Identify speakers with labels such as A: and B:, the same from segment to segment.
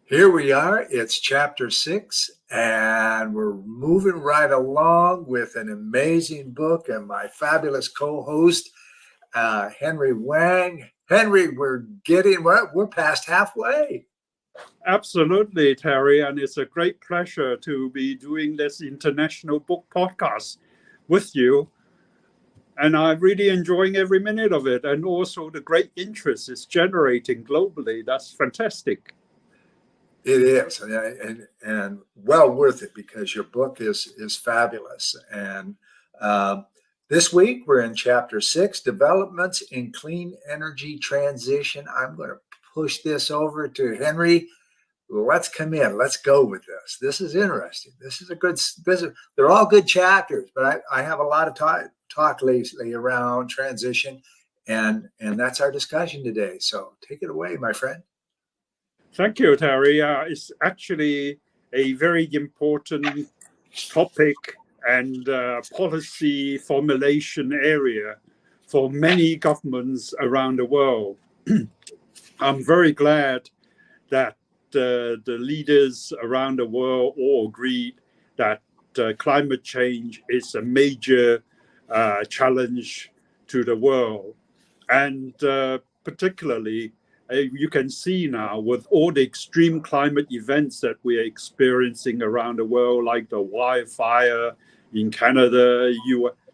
A: Here we are. It's chapter 6, and we're moving right along with an amazing book and my fabulous co-host, Henry Wang. Henry, we're past halfway.
B: Absolutely, Terry, and it's a great pleasure to be doing this international book podcast with you. And I'm really enjoying every minute of it, and also the great interest it's generating globally. That's fantastic.
A: It is, and well worth it because your book is fabulous. And this week we're in chapter 6, developments in clean energy transition. I'm going to push this over to Henry. Let's come in. Let's go with this. This is interesting. They're all good chapters, but I have a lot of talk lately around transition, and that's our discussion today. So take it away, my friend.
B: Thank you, Terry. It's actually a very important topic and policy formulation area for many governments around the world. I'm very glad that the leaders around the world all agreed that climate change is a major challenge to the world. And particularly, you can see now with all the extreme climate events that we are experiencing around the world, like the wildfire in Canada,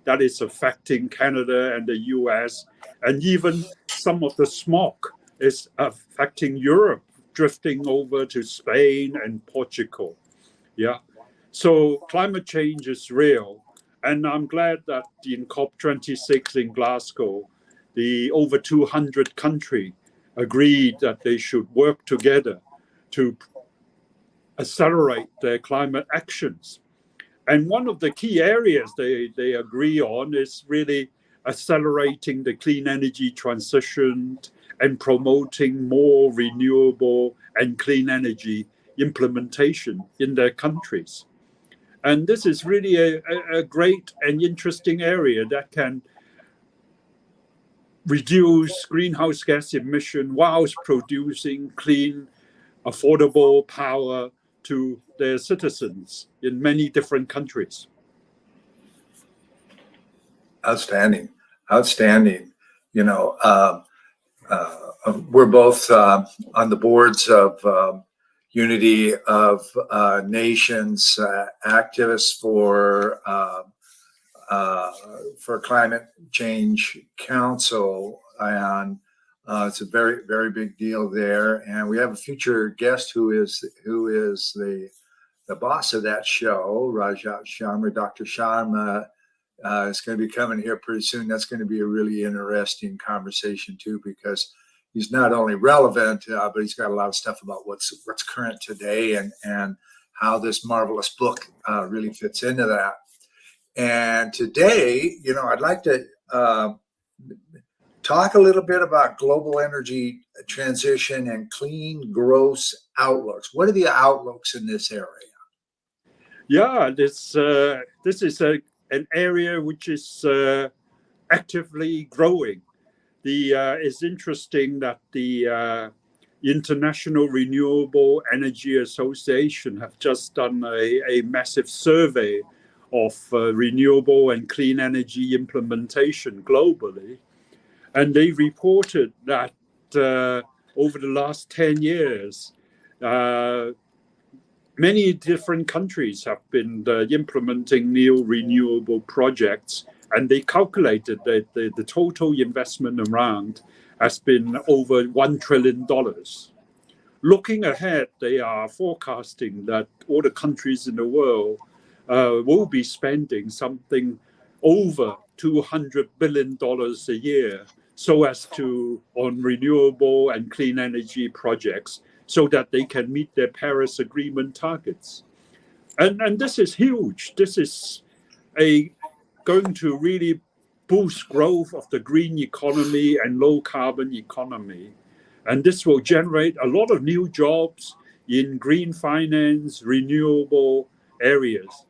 B: that is affecting Canada and the US, and even some of the smog is affecting Europe, drifting over to Spain and Portugal. Yeah. So climate change is real. And I'm glad that in COP26 in Glasgow, the over 200 countries agreed that they should work together to accelerate their climate actions. And one of the key areas they agree on is really accelerating the clean energy transition and promoting more renewable and clean energy implementation in their countries. And this is really a great and interesting area that can reduce greenhouse gas emission whilst producing clean, affordable power to their citizens in many different countries.
A: Outstanding. You know, we're both on the boards of Unity of Nations, activists for Climate Change Council, and it's a very, very big deal there. And we have a future guest who is the boss of that show, Rajat Sharma. Dr. Sharma is going to be coming here pretty soon. That's going to be a really interesting conversation too, because he's not only relevant, but he's got a lot of stuff about what's current today and how this marvelous book really fits into that. And today, I'd like to talk a little bit about global energy transition and clean growth outlooks. What are the outlooks in this area?
B: Yeah, this is an area which is actively growing. It's interesting that the International Renewable Energy Association have just done a massive survey of renewable and clean energy implementation globally. And they reported that over the last 10 years, many different countries have been implementing new renewable projects, and they calculated that the total investment around has been over $1 trillion. Looking ahead, they are forecasting that all the countries in the world will be spending something over $200 billion a year so as to on renewable and clean energy projects so that they can meet their Paris Agreement targets. And this is huge. This is going to really boost growth of the green economy and low carbon economy. And this will generate a lot of new jobs in green finance, renewable areas.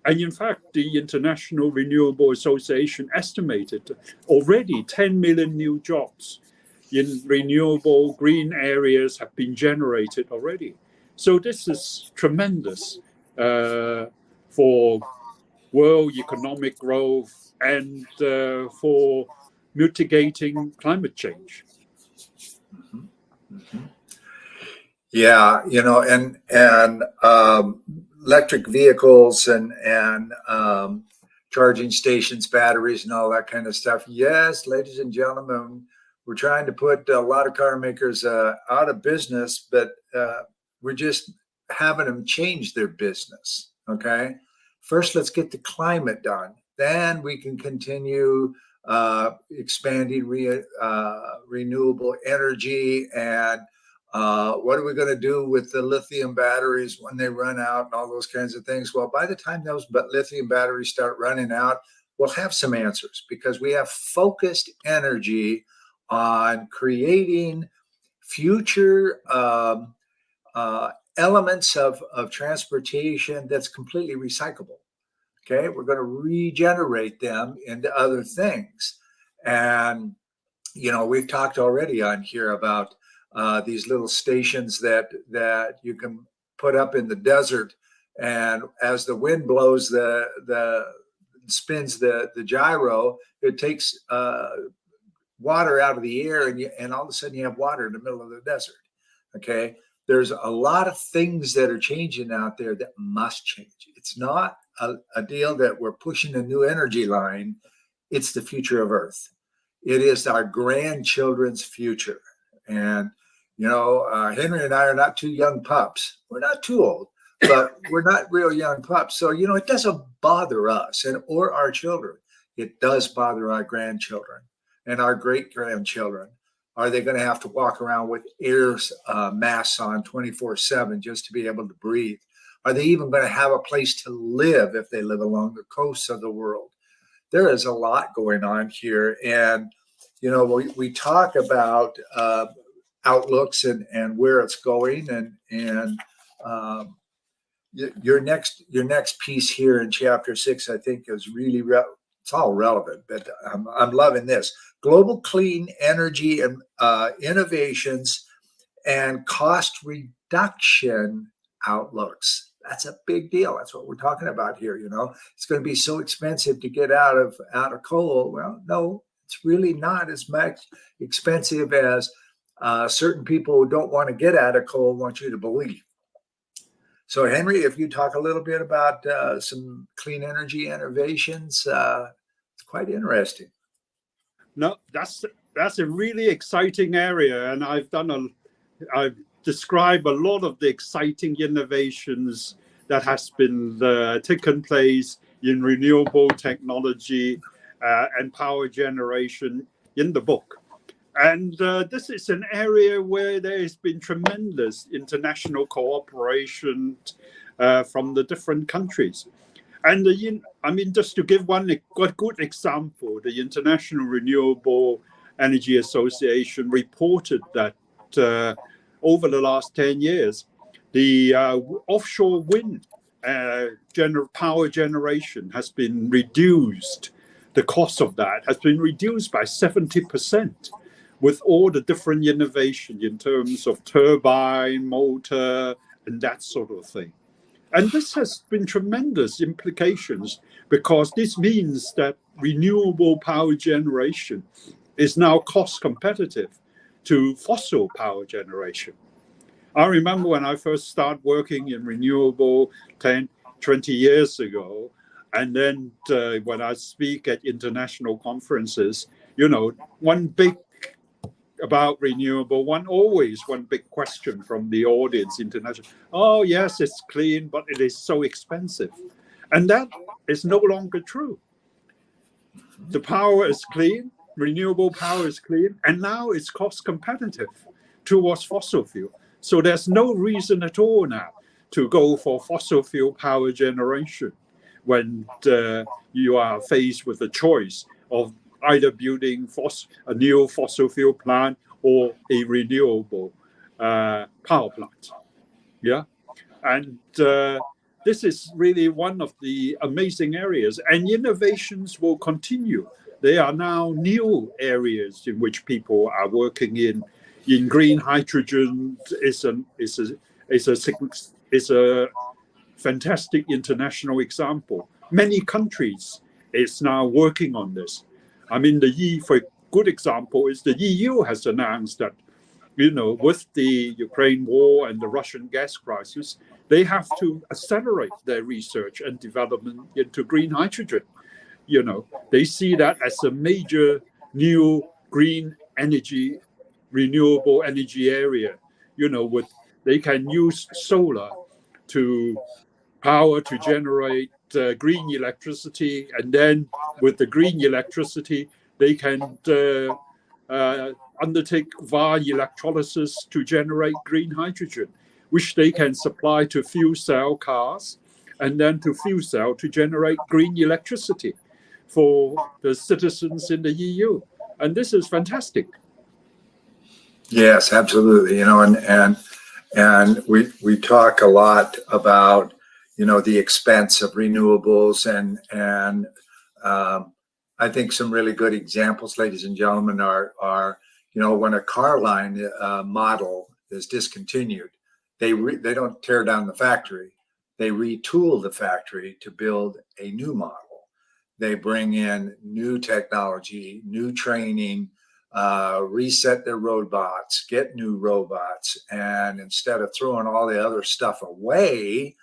B: And in fact, the International Renewable Association estimated already 10 million new jobs in renewable green areas have been generated already. So this is tremendous for world economic growth and for mitigating climate change.
A: Yeah, and electric vehicles and charging stations, batteries, and all that kind of stuff. Yes, ladies and gentlemen, we're trying to put a lot of car makers out of business, but we're just having them change their business. Okay, first let's get the climate done, then we can continue expanding renewable energy. And what are we going to do with the lithium batteries when they run out and all those kinds of things? Well, by the time those lithium batteries start running out, we'll have some answers, because we have focused energy on creating future elements of transportation that's completely recyclable. Okay, we're going to regenerate them into other things. And, we've talked already on here about these little stations that you can put up in the desert, and as the wind blows, the spins the gyro, it takes water out of the air, and all of a sudden you have water in the middle of the desert. Okay, there's a lot of things that are changing out there that must change. It's not a deal that we're pushing a new energy line. It's the future of Earth. It is our grandchildren's future. And Henry and I are not two young pups. We're not too old, but we're not real young pups. So, it doesn't bother us or our children. It does bother our grandchildren and our great-grandchildren. Are they going to have to walk around with air masks on 24/7 just to be able to breathe? Are they even going to have a place to live if they live along the coasts of the world? There is a lot going on here. And, we talk about outlooks and where it's going, and your next piece here in chapter 6, I think, is really it's all relevant, but I'm loving this. Global clean energy and innovations and cost reduction outlooks. That's a big deal. That's what we're talking about here. It's going to be so expensive to get out of coal. Well, no, it's really not as much expensive as certain people who don't want to get out of coal want you to believe. So, Henry, if you talk a little bit about some clean energy innovations, it's quite interesting.
B: No, that's a really exciting area, and I've described a lot of the exciting innovations that has been taken place in renewable technology and power generation in the book. And this is an area where there has been tremendous international cooperation from the different countries. And just to give one good example, the International Renewable Energy Association reported that over the last 10 years, the offshore wind power generation has been reduced. The cost of that has been reduced by 70%. With all the different innovation in terms of turbine, motor, and that sort of thing. And this has been tremendous implications, because this means that renewable power generation is now cost competitive to fossil power generation. I remember when I first started working in renewable 10, 20 years ago, and then when I speak at international conferences, one big about renewable, one big question from the audience international. Oh, yes, it's clean, but it is so expensive. And that is no longer true. The power is clean, renewable power is clean, and now it's cost competitive towards fossil fuel. So there's no reason at all now to go for fossil fuel power generation when you are faced with a choice of either building a new fossil fuel plant or a renewable power plant. Yeah. And this is really one of the amazing areas, and innovations will continue. There are now new areas in which people are working in green hydrogen is is a fantastic international example. Many countries is now working on this. I mean, for a good example is the EU has announced that, with the Ukraine war and the Russian gas crisis, they have to accelerate their research and development into green hydrogen. They see that as a major new green energy, renewable energy area. They can use solar to power to generate green electricity, and then with the green electricity, they can undertake via electrolysis to generate green hydrogen, which they can supply to fuel cell cars, and then to fuel cell to generate green electricity for the citizens in the EU. And this is fantastic.
A: Yes, absolutely. And we talk a lot about the expense of renewables, and I think some really good examples, ladies and gentlemen, are when a car line model is discontinued, they don't tear down the factory, they retool the factory to build a new model. They bring in new technology, new training, reset their robots, get new robots, and instead of throwing all the other stuff away,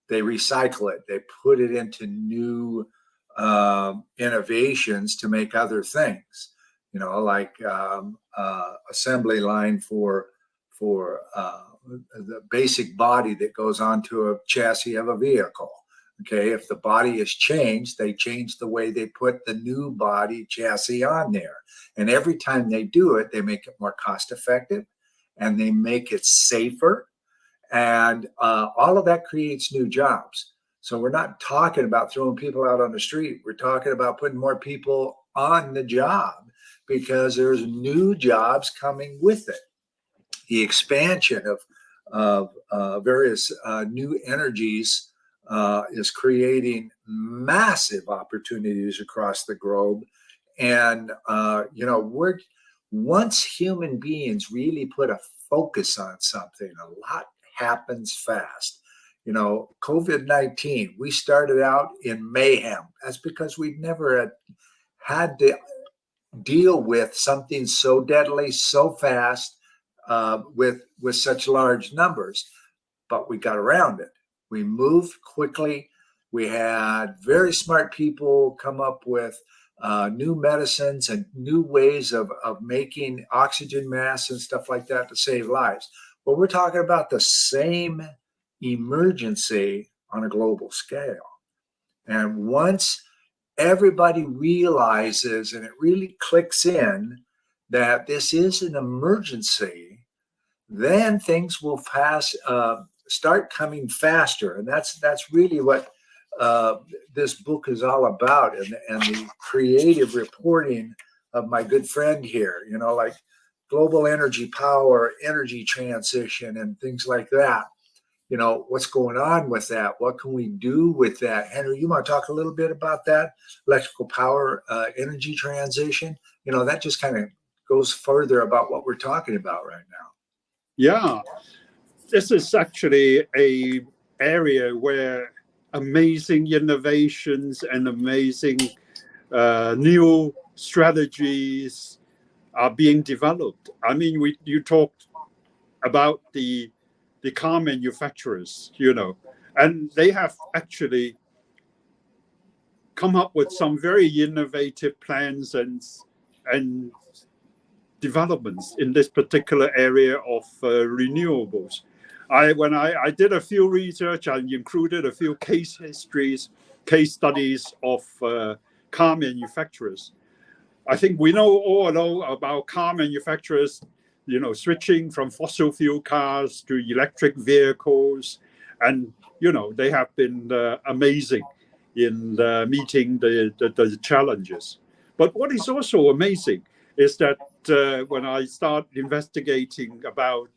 A: they recycle it. They put it into new innovations to make other things, like assembly line for the basic body that goes onto a chassis of a vehicle. Okay, if the body is changed, they change the way they put the new body chassis on there. And every time they do it, they make it more cost effective, and they make it safer. And all of that creates new jobs. So we're not talking about throwing people out on the street. We're talking about putting more people on the job, because there's new jobs coming with it. The expansion of various new energies is creating massive opportunities across the globe. And, once human beings really put a focus on something, a lot happens fast. COVID-19, we started out in mayhem. That's because we'd never had to deal with something so deadly, so fast, with such large numbers. But we got around it. We moved quickly. We had very smart people come up with new medicines and new ways of making oxygen masks and stuff like that to save lives. But we're talking about the same emergency on a global scale. And once everybody realizes, and it really clicks in, that this is an emergency, then things will start coming faster. And that's really what this book is all about, and the creative reporting of my good friend here, like global energy power, energy transition, and things like that. What's going on with that? What can we do with that? Henry, you want to talk a little bit about that? Electrical power, energy transition, that just kind of goes further about what we're talking about right now.
B: Yeah, this is actually a area where amazing innovations and amazing new strategies are being developed. I mean, you talked about the car manufacturers, and they have actually come up with some very innovative plans and developments in this particular area of renewables. When I did a few research, I included a few case studies of car manufacturers. I think we all know about car manufacturers, switching from fossil fuel cars to electric vehicles, and they have been amazing in meeting the challenges. But what is also amazing is that when I start investigating about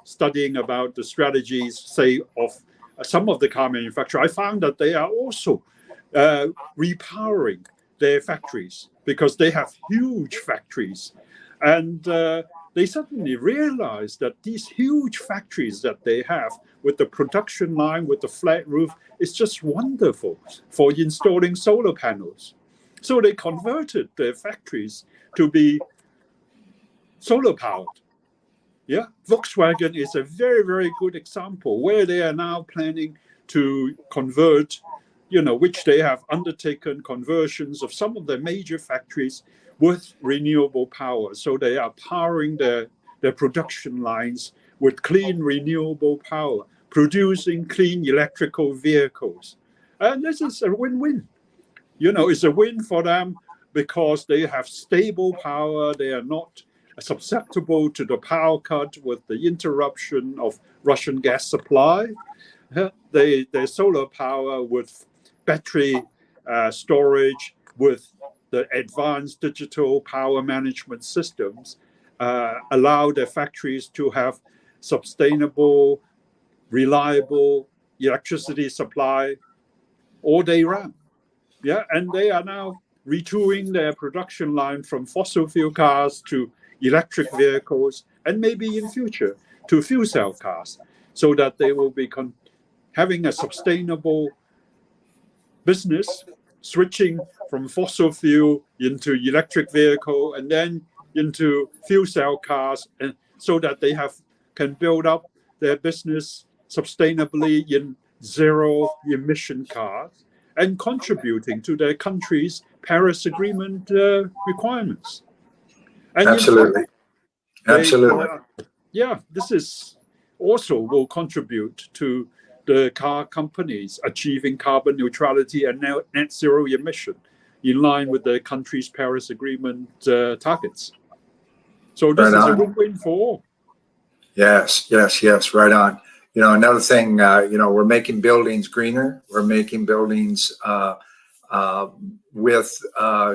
B: studying about the strategies, say, of some of the car manufacturers, I found that they are also repowering their factories, because they have huge factories, and they suddenly realized that these huge factories that they have with the production line, with the flat roof, is just wonderful for installing solar panels. So they converted their factories to be solar powered. Yeah, Volkswagen is a very, very good example where they are now planning to convert, which they have undertaken conversions of some of their major factories with renewable power. So they are powering their production lines with clean renewable power, producing clean electrical vehicles. And this is a win-win. It's a win for them because they have stable power. They are not susceptible to the power cut with the interruption of Russian gas supply. Their solar power with battery storage, with the advanced digital power management systems, allow their factories to have sustainable, reliable electricity supply all day round. Yeah, and they are now retooling their production line from fossil fuel cars to electric vehicles, and maybe in future to fuel cell cars, so that they will be having a sustainable business, switching from fossil fuel into electric vehicle and then into fuel cell cars, and so that they can build up their business sustainably in zero emission cars and contributing to their country's Paris Agreement requirements. And
A: absolutely. Absolutely.
B: This is also will contribute to the car companies achieving carbon neutrality and net zero emission in line with the country's Paris Agreement targets. So this is a win-win for all.
A: Yes, right on. Another thing, we're making buildings greener. We're making buildings with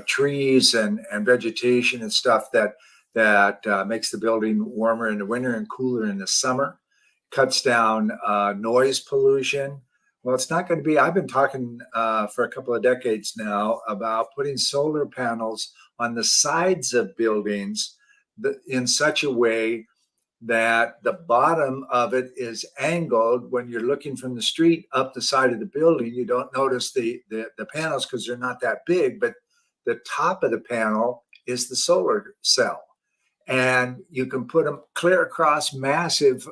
A: trees and vegetation and stuff that makes the building warmer in the winter and cooler in the summer, cuts down noise pollution. Well, it's not going to be, I've been talking for a couple of decades now about putting solar panels on the sides of buildings in such a way that the bottom of it is angled. When you're looking from the street up the side of the building, you don't notice the panels because they're not that big, but the top of the panel is the solar cell. And you can put them clear across massive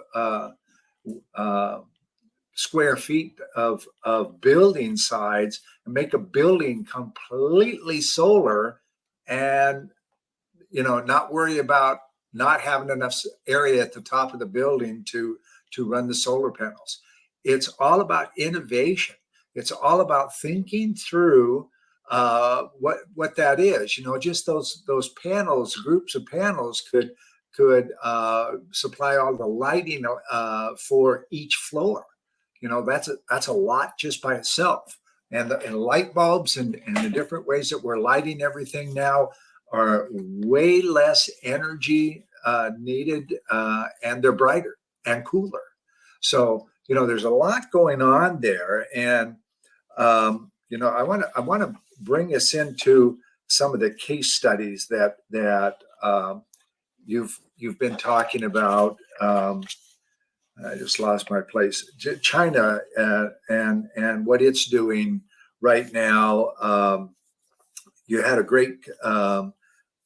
A: square feet of building sides and make a building completely solar, and not worry about not having enough area at the top of the building to run the solar panels. It's all about innovation. It's all about thinking through what that is. Just those panels, groups of panels could supply all the lighting for each floor. That's a lot just by itself. And light bulbs and the different ways that we're lighting everything now are way less energy needed, and they're brighter and cooler. So there's a lot going on there, and I want to bring us into some of the case studies that you've been talking about. I just lost my place. China and what it's doing right now. You had a great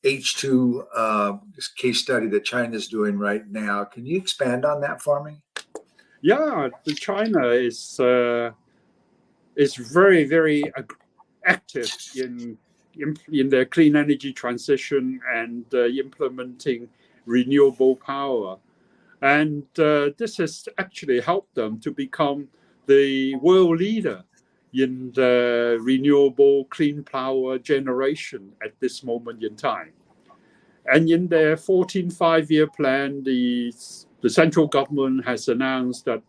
A: H2 case study that China's doing right now. Can you expand on that for me?
B: Yeah, China is very, very active in their clean energy transition and implementing renewable power. And this has actually helped them to become the world leader in the renewable clean power generation at this moment in time. And in their 14 5-year plan, the central government has announced that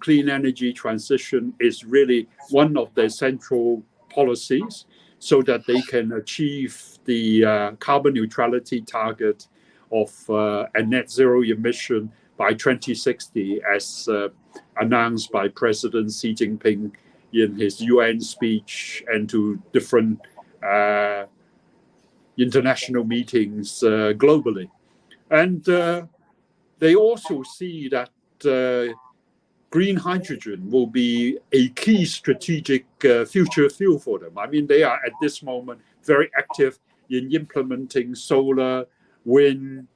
B: clean energy transition is really one of their central policies, so that they can achieve the carbon neutrality target of a net zero emission by 2060, as announced by President Xi Jinping in his UN speech and to different international meetings globally. And they also see that green hydrogen will be a key strategic future fuel for them. I mean, they are at this moment very active in implementing solar, wind,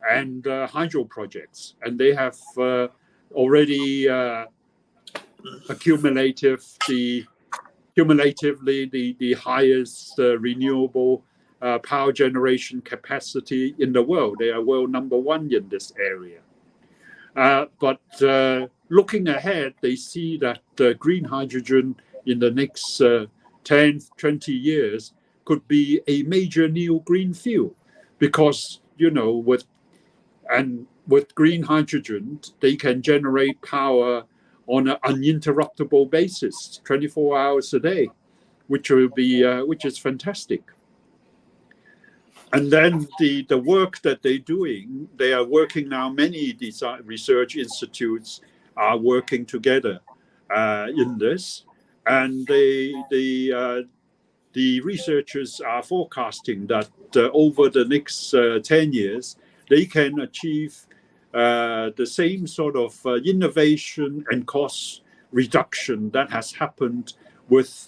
B: and hydro projects. And they have already cumulatively the highest renewable power generation capacity in the world. They are world number one in this area. But looking ahead, they see that green hydrogen in the next 10, 20 years could be a major new green fuel because, with green hydrogen, they can generate power on an uninterruptible basis, 24 hours a day, which is fantastic. And then the work that they're doing, they are working now, many design research institutes are working together in this. And the researchers are forecasting that over the next 10 years, they can achieve the same sort of innovation and cost reduction that has happened with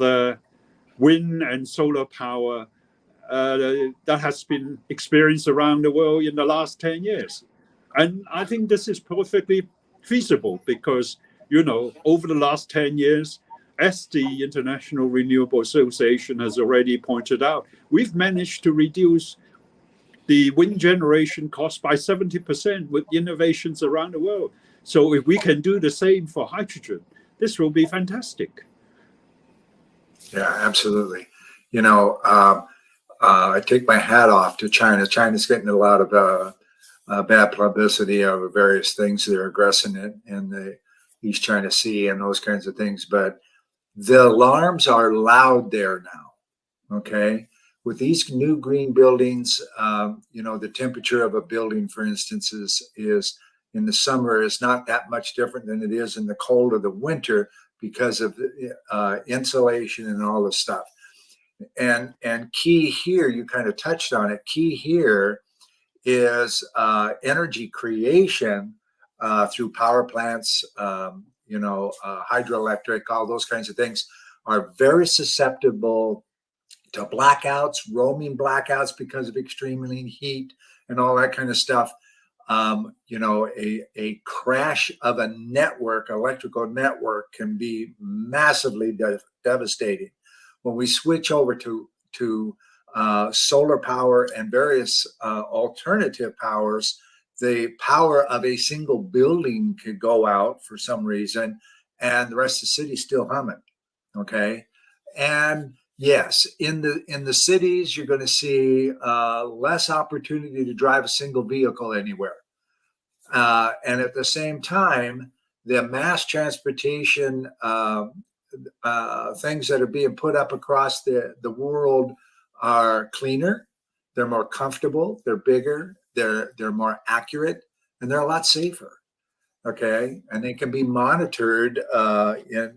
B: wind and solar power that has been experienced around the world in the last 10 years. And I think this is perfectly feasible because, over the last 10 years, as the International Renewable Association has already pointed out, we've managed to reduce the wind generation cost by 70% with innovations around the world. So if we can do the same for hydrogen, this will be fantastic.
A: Yeah, absolutely. I take my hat off to China. China's getting a lot of bad publicity over various things they're aggressing in the East China Sea and those kinds of things. But the alarms are loud there now, okay? With these new green buildings, the temperature of a building, for instance, is in the summer is not that much different than it is in the cold of the winter because of insulation and all this stuff. And key here, you kind of touched on it, key here is energy creation through power plants, hydroelectric, all those kinds of things are very susceptible to blackouts, roaming blackouts because of extreme heat and all that kind of stuff. A crash of a network, electrical network, can be massively devastating. When we switch over to solar power and various alternative powers, the power of a single building could go out for some reason, and the rest of the city's still humming. Okay, and yes, in the cities, you're going to see less opportunity to drive a single vehicle anywhere, and at the same time, the mass transportation things that are being put up across the world are cleaner, they're more comfortable, they're bigger, they're more accurate, and they're a lot safer. Okay, and they can be monitored in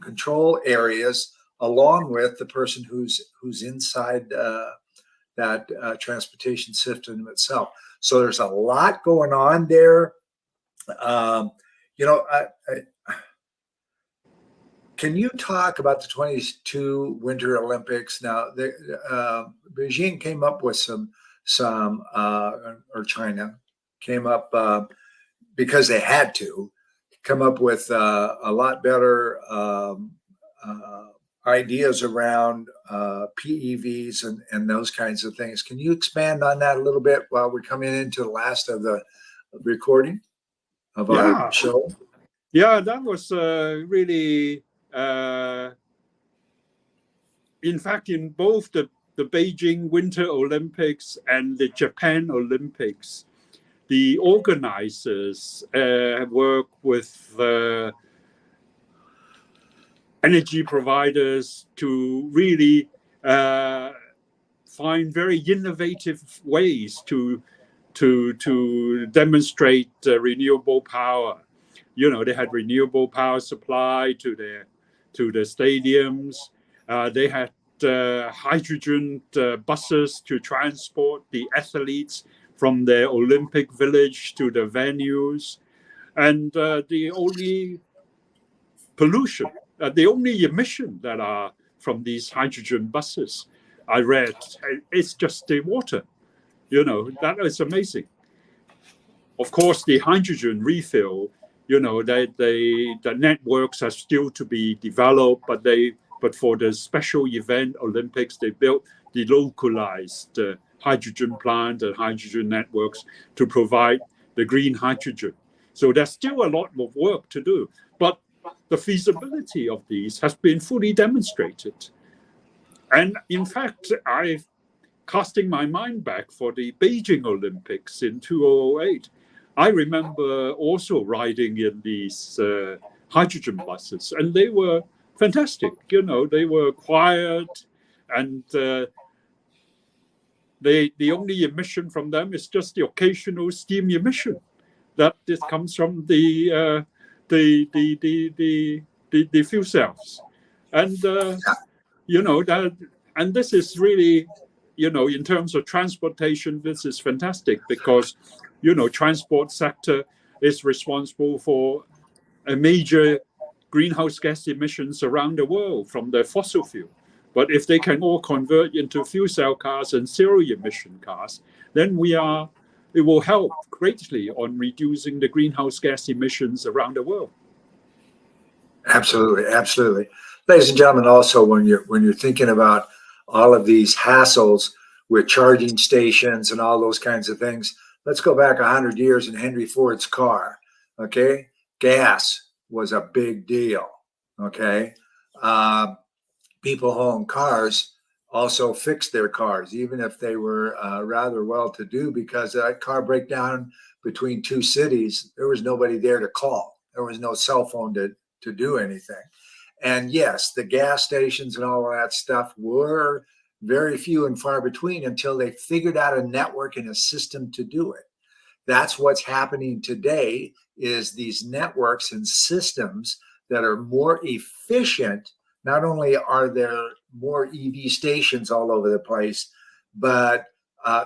A: control areas along with the person who's inside that transportation system itself. So there's a lot going on there. Can you talk about the 22 Winter Olympics? Now, Beijing came up with or China came up because they had to come up with a lot better ideas around PEVs and those kinds of things. Can you expand on that a little bit while we're coming into the last of the recording of our show?
B: Yeah, that was really, in fact, in both the Beijing Winter Olympics and the Japan Olympics, the organizers work with energy providers to really find very innovative ways to demonstrate renewable power. They had renewable power supply to the stadiums. They had hydrogen buses to transport the athletes from their Olympic village to the venues. And the only pollution, the only emission that are from these hydrogen buses, I read, it's just the water. That is amazing. Of course, the hydrogen refill, the networks are still to be developed, but for the special event Olympics, they built the localized hydrogen plant and hydrogen networks to provide the green hydrogen. So there's still a lot of work to do, but the feasibility of these has been fully demonstrated. And in fact, I've casting my mind back for the Beijing Olympics in 2008. I remember also riding in these hydrogen buses, and they were fantastic. They were quiet, and the only emission from them is just the occasional steam emission that comes from the fuel cells, and and this is really, in terms of transportation, this is fantastic because, transport sector is responsible for a major greenhouse gas emissions around the world from the fossil fuel. But if they can all convert into fuel cell cars and zero emission cars, then it will help greatly on reducing the greenhouse gas emissions around the world.
A: Absolutely, absolutely. Ladies and gentlemen, also when you're thinking about all of these hassles with charging stations and all those kinds of things, let's go back 100 years in Henry Ford's car. Okay, gas was a big deal. Okay, people who own cars also fixed their cars, even if they were rather well-to-do, because that car breakdown between two cities, there was nobody there to call. There was no cell phone to do anything. And yes, the gas stations and all of that stuff were very few and far between until they figured out a network and a system to do it. That's what's happening today, is these networks and systems that are more efficient. Not only are there more EV stations all over the place, but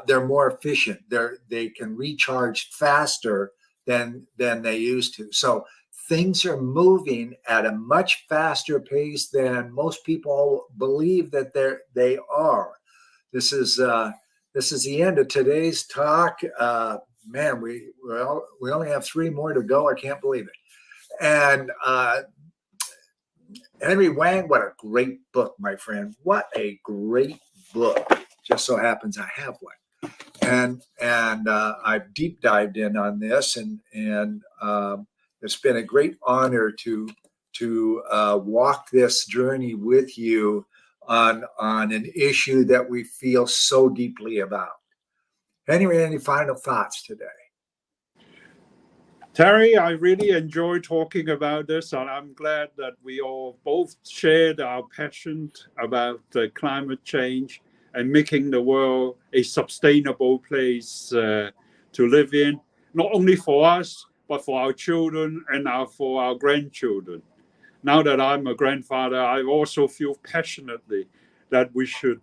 A: they're more efficient. They can recharge faster than they used to. So things are moving at a much faster pace than most people believe that they are. This is the end of today's talk. Man, we only have 3 more to go. I can't believe it. And Henry Wang, what a great book, my friend. What a great book. Just so happens I have one. And I've deep dived in on this, and it's been a great honor to walk this journey with you on an issue that we feel so deeply about. Henry, any final thoughts today?
B: Terry, I really enjoy talking about this, and I'm glad that we all both shared our passion about climate change and making the world a sustainable place to live in, not only for us, but for our children and for our grandchildren. Now that I'm a grandfather, I also feel passionately that we should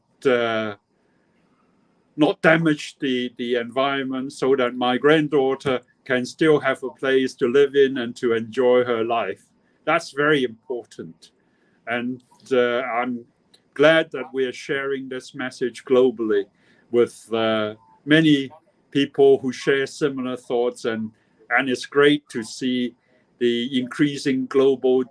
B: not damage the environment so that my granddaughter can still have a place to live in and to enjoy her life. That's very important. And I'm glad that we are sharing this message globally with many people who share similar thoughts. And it's great to see the increasing global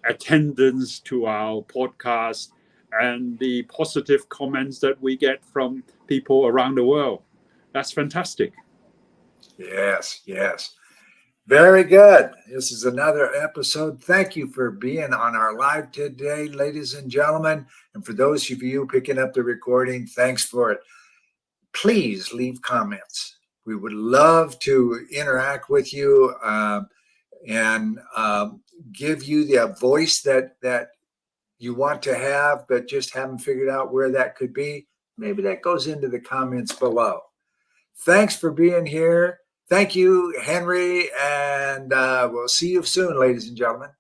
B: attendance to our podcast and the positive comments that we get from people around the world. That's fantastic.
A: Yes, yes. Very good. This is another episode. Thank you for being on our live today, ladies and gentlemen. And for those of you picking up the recording, thanks for it. Please leave comments. We would love to interact with you and give you the voice that you want to have, but just haven't figured out where that could be. Maybe that goes into the comments below. Thanks for being here. Thank you, Henry, and we'll see you soon, ladies and gentlemen.